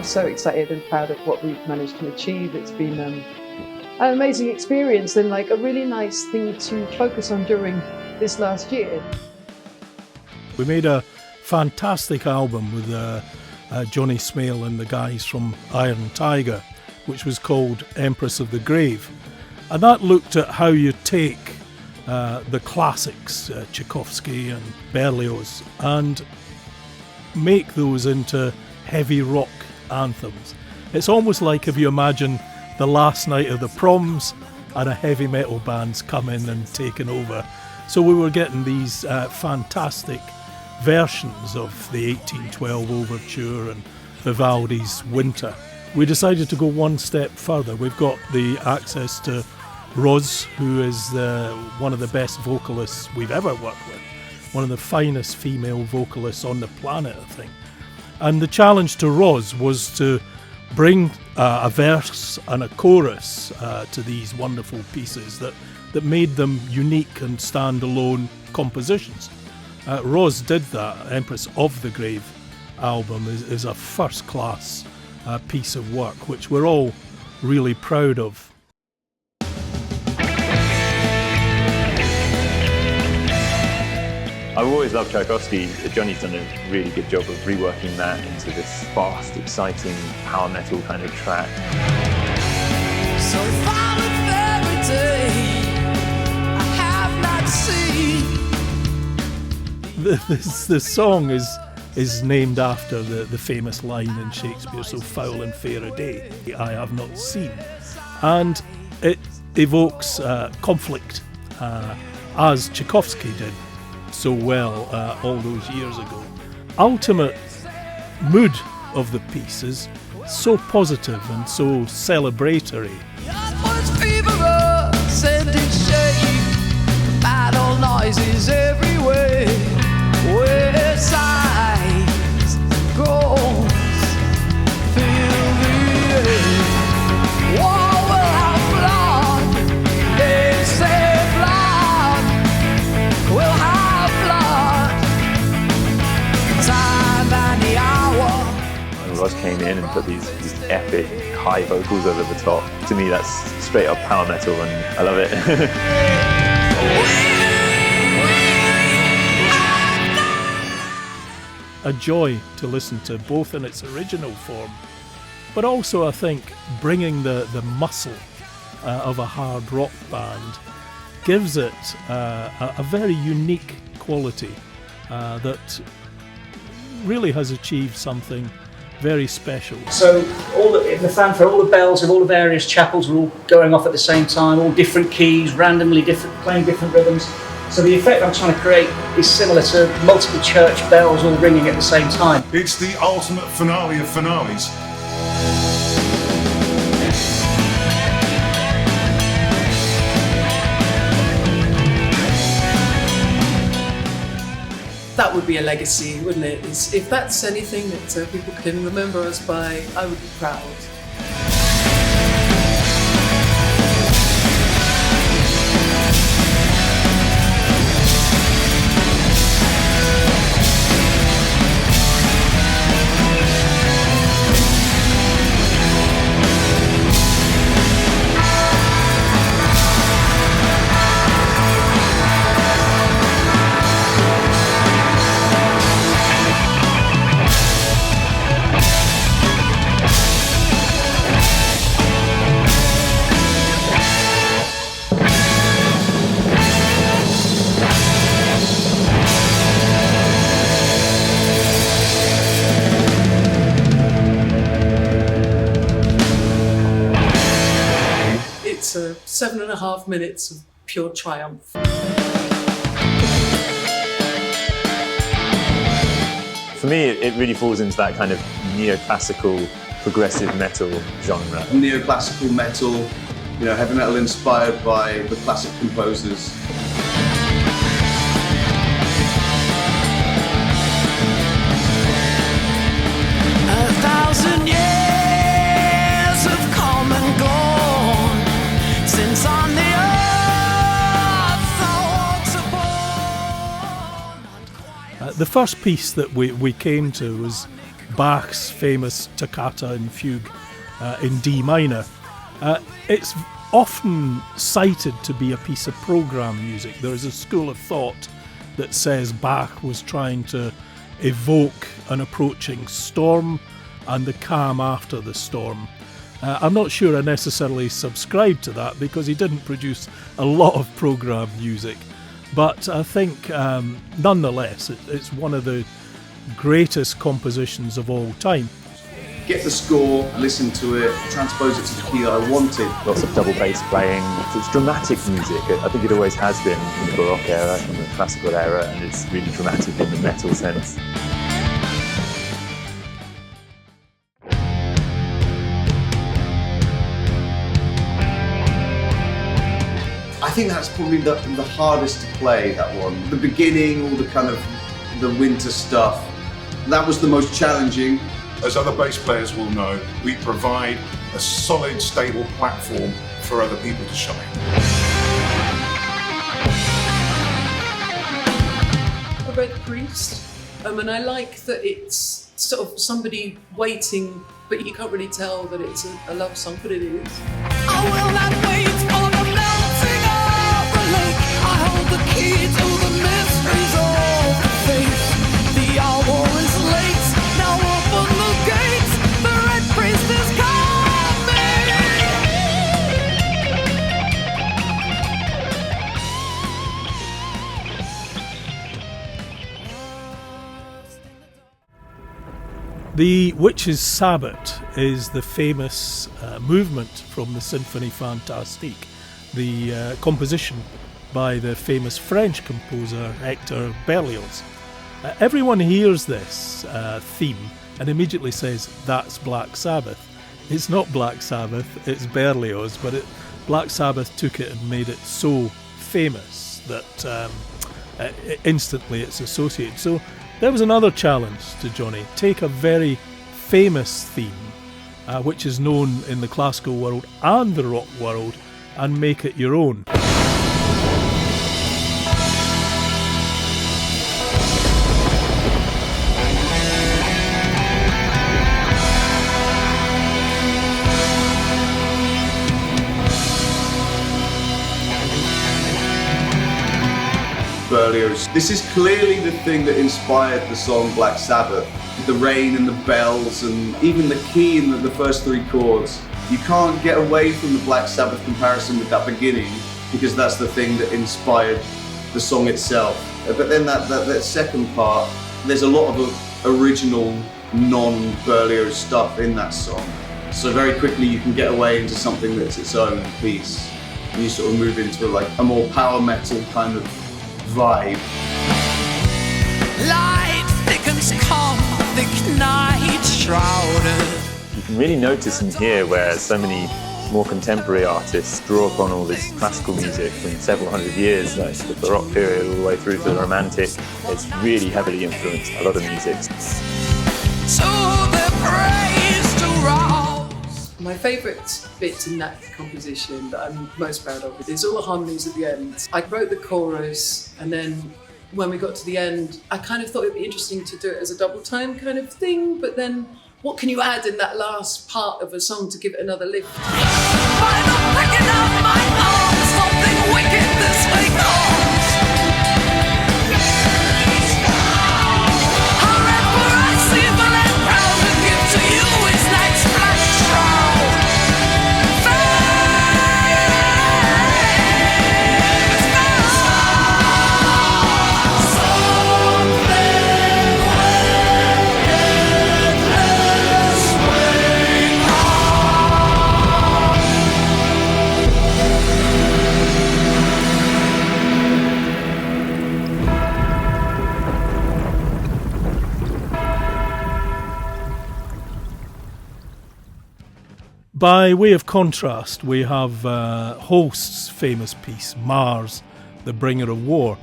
so excited and proud of what we've managed to achieve. It's been an amazing experience and like a really nice thing to focus on during this last year. We made a fantastic album with Johnny Smale and the guys from Iron Tiger, which was called Empress of the Grave. And that looked at how you take the classics, Tchaikovsky and Berlioz, and make those into heavy rock anthems. It's almost like if you imagine the last night of the proms and a heavy metal band's come in and taken over. So we were getting these fantastic versions of the 1812 Overture and Vivaldi's Winter. We decided to go one step further. We've got the access to Roz, who is one of the best vocalists we've ever worked with, one of the finest female vocalists on the planet, I think. And the challenge to Roz was to bring a verse and a chorus to these wonderful pieces that made them unique and standalone compositions. Roz did that. Empress of the Grave album is a first-class piece of work, which we're all really proud of. I've always loved Tchaikovsky. Johnny's done a really good job of reworking that into this fast, exciting power metal kind of track. So far a fairy tale I have not seen. The song is named after the famous line in Shakespeare, so foul and fair a day I have not seen. And it evokes conflict, as Tchaikovsky did so well all those years ago. Ultimate mood of the piece is so positive and so celebratory. Upwards fever, sending shade, battle noises everywhere, where sighs, goals, fill the air. War will have blood, they say blood will have blood, time and the hour. And Roz came in and put these epic high vocals over the top. To me, that's straight up power metal, and I love it. A joy to listen to, both in its original form, but also I think bringing the muscle of a hard rock band gives it a very unique quality that really has achieved something very special. So in the fanfare, all the bells of all the various chapels were all going off at the same time, all different keys, randomly different, playing different rhythms. So the effect I'm trying to create is similar to multiple church bells all ringing at the same time. It's the ultimate finale of finales. That would be a legacy, wouldn't it? If that's anything that people can remember us by, I would be proud. It's 7.5 minutes of pure triumph. For me, it really falls into that kind of neoclassical, progressive metal genre. Neoclassical metal, heavy metal inspired by the classic composers. The first piece that we came to was Bach's famous toccata and fugue in D minor. It's often cited to be a piece of program music. There is a school of thought that says Bach was trying to evoke an approaching storm and the calm after the storm. I'm not sure I necessarily subscribe to that because he didn't produce a lot of program music, but I think nonetheless it's one of the greatest compositions of all time. Get the score, listen to it, transpose it to the key that I wanted. Lots of double bass playing. It's dramatic music. I think it always has been in the Baroque era, in the classical era, and it's really dramatic in the metal sense. I think that's probably the hardest to play, that one. The beginning, all the kind of the winter stuff, that was the most challenging. As other bass players will know, we provide a solid, stable platform for other people to shine. I read Priest, and I like that it's sort of somebody waiting, but you can't really tell that it's a love song, but it is. I will not wait for the melting of the lake. I hold the key to the mysteries of the faith. The hour is late, now open the gates. The red priest is coming. The Witch's Sabbat is the famous movement from the Symphonie Fantastique, the composition by the famous French composer Hector Berlioz. Everyone hears this theme and immediately says, that's Black Sabbath. It's not Black Sabbath, it's Berlioz, but Black Sabbath took it and made it so famous that instantly it's associated. So there was another challenge to Johnny. Take a very famous theme, which is known in the classical world and the rock world, and make it your own. Berlioz. This is clearly the thing that inspired the song Black Sabbath. The rain and the bells and even the key in the first three chords. You can't get away from the Black Sabbath comparison with that beginning because that's the thing that inspired the song itself. But then that second part, there's a lot of original non-Berlioz stuff in that song. So very quickly you can get away into something that's its own piece. And you sort of move into like a more power metal kind of vibe. Light thickens, calm, thick night shrouded. You can really notice and hear where so many more contemporary artists draw upon all this classical music from several hundred years, like the Baroque period all the way through to the Romantic. It's really heavily influenced a lot of music. To the praise to rouse. My favourite bit in that composition that I'm most proud of is all the harmonies at the end. I wrote the chorus, and then when we got to the end, I kind of thought it'd be interesting to do it as a double time kind of thing, but then what can you add in that last part of a song to give it another lift? By the picking of my arms, something wicked this way comes. However, I see the land proud to give to you its night's black shroud. By way of contrast, we have Holst's famous piece, Mars, the Bringer of War.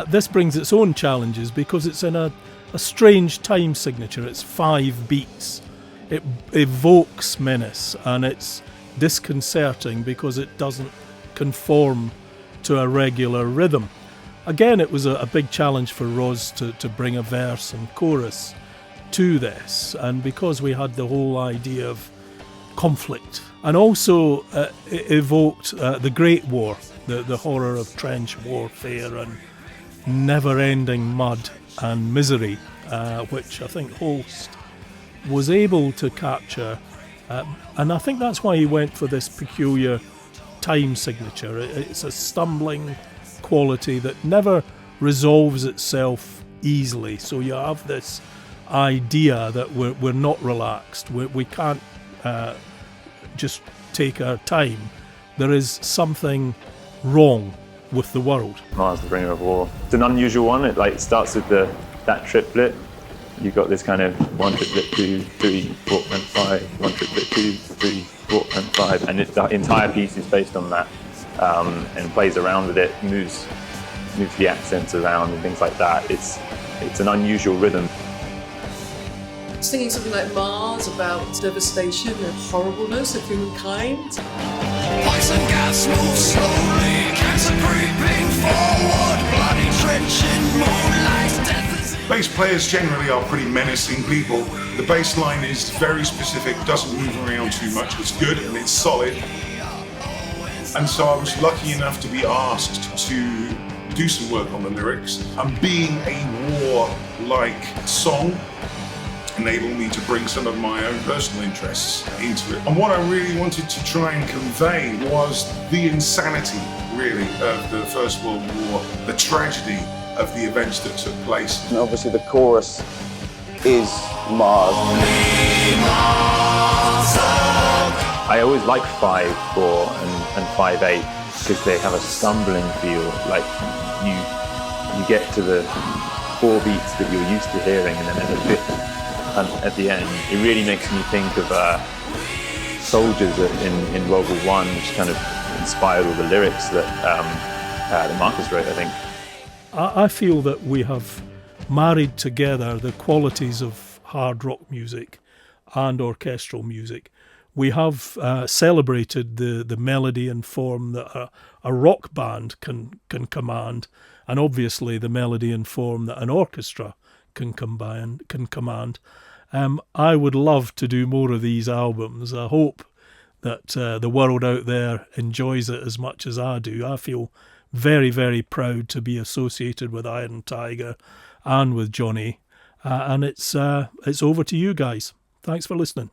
This brings its own challenges because it's in a strange time signature. It's 5 beats. It evokes menace, and it's disconcerting because it doesn't conform to a regular rhythm. Again, it was a big challenge for Roz to bring a verse and chorus to this, and because we had the whole idea of conflict, and also it evoked the Great War, the horror of trench warfare and never-ending mud and misery, which I think Holst was able to capture, and I think that's why he went for this peculiar time signature. It's a stumbling quality that never resolves itself easily, so you have this idea that we're not relaxed, we can't just take our time. There is something wrong with the world. Mars, the bringer of war. It's an unusual one. It starts with that triplet. You've got this kind of 1 triplet, 2, 3, 4, and 5, 1 triplet, 2, 3, 4, and 5, and the entire piece is based on that, and plays around with it, moves the accents around and things like that. It's an unusual rhythm. Singing something like Mars about devastation and horribleness of humankind. Poison gas moves slowly, cancer creeping forward, bloody trenching moonlight, death is... Bass players generally are pretty menacing people. The bass line is very specific, doesn't move around too much, it's good and it's solid. And so I was lucky enough to be asked to do some work on the lyrics, and being a war-like song enabled me to bring some of my own personal interests into it. And what I really wanted to try and convey was the insanity, really, of the First World War, the tragedy of the events that took place. And obviously the chorus is Mars. I always like 5/4 and 5/8 because they have a stumbling feel, like you get to the 4 beats that you're used to hearing, and then at the 5th and at the end, it really makes me think of soldiers in World War I, which kind of inspired all the lyrics that Marcus wrote, I think. I feel that we have married together the qualities of hard rock music and orchestral music. We have celebrated the melody and form that a rock band can command, and obviously the melody and form that an orchestra can command. I would love to do more of these albums. I hope that the world out there enjoys it as much as I do. I feel very, very proud to be associated with Iron Tiger and with Johnny. And it's over to you guys. Thanks for listening.